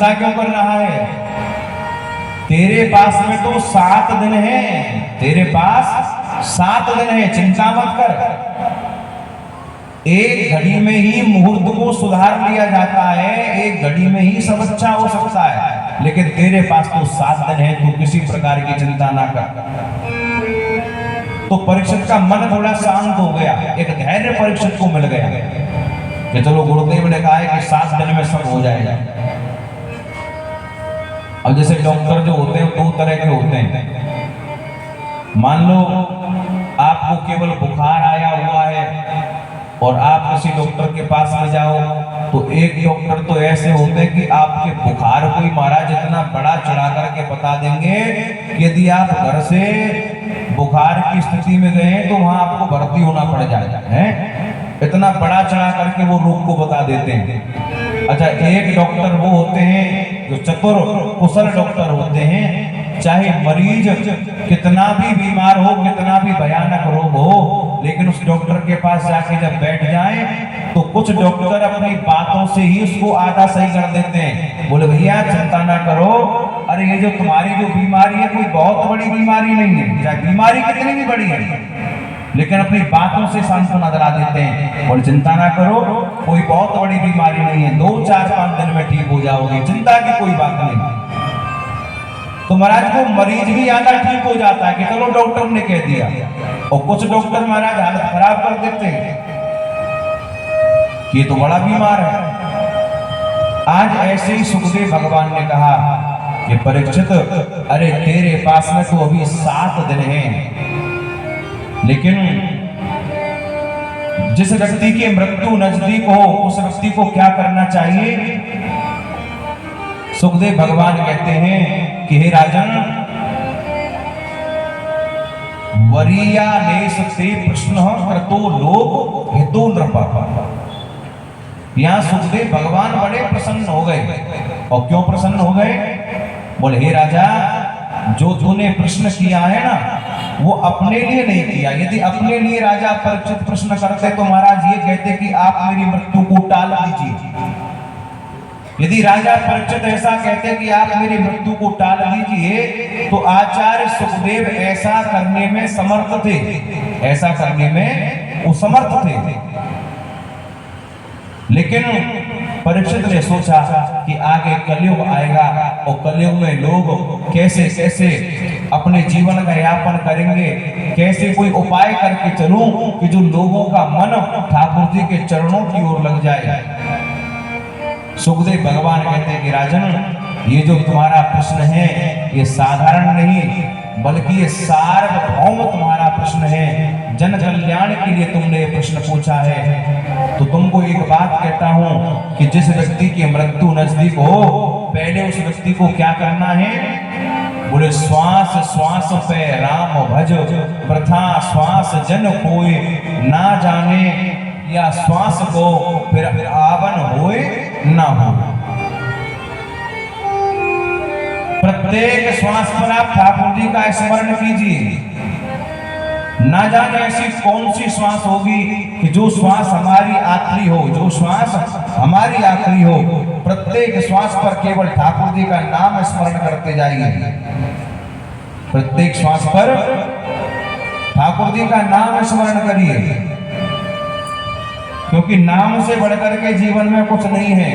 चिंता क्यों कर रहा है? तेरे पास में तो 7 दिन है, तेरे पास 7 दिन है, चिंता मत कर। एक घड़ी में ही मुहूर्त को सुधार लिया जाता है, एक घड़ी में ही सब अच्छा हो सकता है, लेकिन तेरे पास तो 7 दिन है, तू किसी प्रकार की चिंता ना कर। तो परीक्षित का मन थोड़ा शांत हो गया, एक धैर्य परीक्षित को मिल गया कि चलो गुरुदेव ने कहा है कि 7 दिन में सब हो जाएगा। अब जैसे डॉक्टर जो होते हैं 2 तरह के होते हैं। मान लो आपको केवल बुखार आया हुआ है और आप किसी डॉक्टर के पास में जाओ, तो एक डॉक्टर तो ऐसे होते हैं कि आपके बुखार को ही महाराज इतना बड़ा चढ़ा करके बता देंगे कि यदि आप घर से बुखार की स्थिति में गए तो वहां आपको भर्ती होना पड़ जाएगा है, इतना बड़ा चढ़ा करके वो रोग को बता देते हैं। अच्छा, एक डॉक्टर वो होते हैं जो चतुर कुशल डॉक्टर होते हैं, चाहे मरीज कितना भी बीमार हो, कितना भी भयानक रोग हो, लेकिन उस डॉक्टर के पास जाके जब बैठ जाए तो कुछ डॉक्टर अपनी बातों से ही उसको आधा सही कर देते हैं। बोले भैया चिंता ना करो, अरे ये जो तुम्हारी जो बीमारी है कोई बहुत बड़ी बीमारी नहीं है, चाहे बीमारी कितनी भी बड़ी है, लेकिन अपनी बातों से सांत्वना दिला देते हैं। और चिंता ना करो, कोई बहुत बड़ी बीमारी नहीं है, 2, 4, 5 दिन में ठीक हो जाओगे, चिंता की कोई बात नहीं। तो महाराज को मरीज भी आधा ठीक हो जाता है कि चलो डॉक्टर ने कह दिया, और कुछ डॉक्टर महाराज हालत खराब कर देते हैं कि ये तो बड़ा बीमार है। आज ऐसे ही सुखदेव भगवान ने कहा कि परीक्षित, अरे तेरे पास में तो अभी 7 दिन हैं, लेकिन जिस व्यक्ति की मृत्यु नजदीक हो उस व्यक्ति को क्या करना चाहिए? सुखदेव भगवान कहते हैं कि हे राजन, वरीयालेश ते प्रश्न कृतो लोक हितो नृप। यहां सुखदेव भगवान बड़े प्रसन्न हो गए। और क्यों प्रसन्न हो गए? बोले हे राजा, जो तूने प्रश्न किया है ना वो अपने लिए नहीं किया। यदि अपने लिए राजा परीक्षित प्रश्न करते तो महाराज ये कहते कि आप मेरी मृत्यु को टाल दीजिए। यदि राजा परीक्षित ऐसा कहते कि आप मेरी मृत्यु को टाल दीजिए, तो आचार्य सुखदेव ऐसा करने में समर्थ थे, ऐसा करने में वो समर्थ थे। लेकिन परीक्षित ने सोचा कि आगे कलयुग आएगा और कलयुग में लोग कैसे कैसे अपने जीवन का यापन करेंगे, कैसे कोई उपाय करके चलूं कि जो लोगों का मन ठाकुर जी के चरणों की ओर लग जाए। सुखदेव भगवान कहते हैं कि राजन, ये जो तुम्हारा प्रश्न है ये साधारण नहीं, बल्कि ये सार्वभौम तुम्हारा प्रश्न है। जन कल्याण के लिए तुमने प्रश्न पूछा है। तो तुमको एक बात कहता हूं कि जिस व्यक्ति की मृत्यु नजदीक हो, पहले उस व्यक्ति को क्या करना है? बोले श्वास श्वास पे राम भज, प्रथा श्वास जन कोई ना जाने, या श्वास को फिर आवन होए ना हो। प्रत्येक श्वास पर आप ठाकुर जी का स्मरण कीजिए। ना जाने ऐसी कौन सी श्वास होगी कि जो श्वास हमारी आखिरी हो, जो श्वास हमारी आखिरी हो। प्रत्येक श्वास पर केवल ठाकुर जी का नाम स्मरण करते जाइए। प्रत्येक श्वास पर ठाकुर जी का नाम स्मरण करिए, क्योंकि नाम से बढ़कर के जीवन में कुछ नहीं है।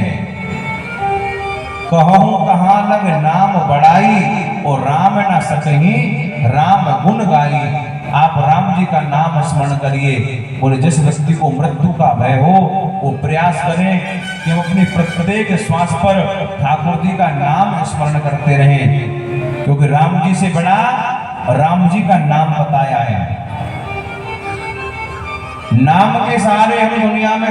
कहूं कहां लग नाम बढ़ाई, और राम न सकहीं राम गुण गाई। आप राम जी का नाम स्मरण करिए। बोले जिस व्यक्ति को मृत्यु का भय हो वो प्रयास करें कि हम अपनी प्रत्येक श्वास पर ठाकुर जी का नाम स्मरण करते रहें, क्योंकि राम जी से बड़ा राम जी का नाम बताया है। नाम के सहारे हम दुनिया में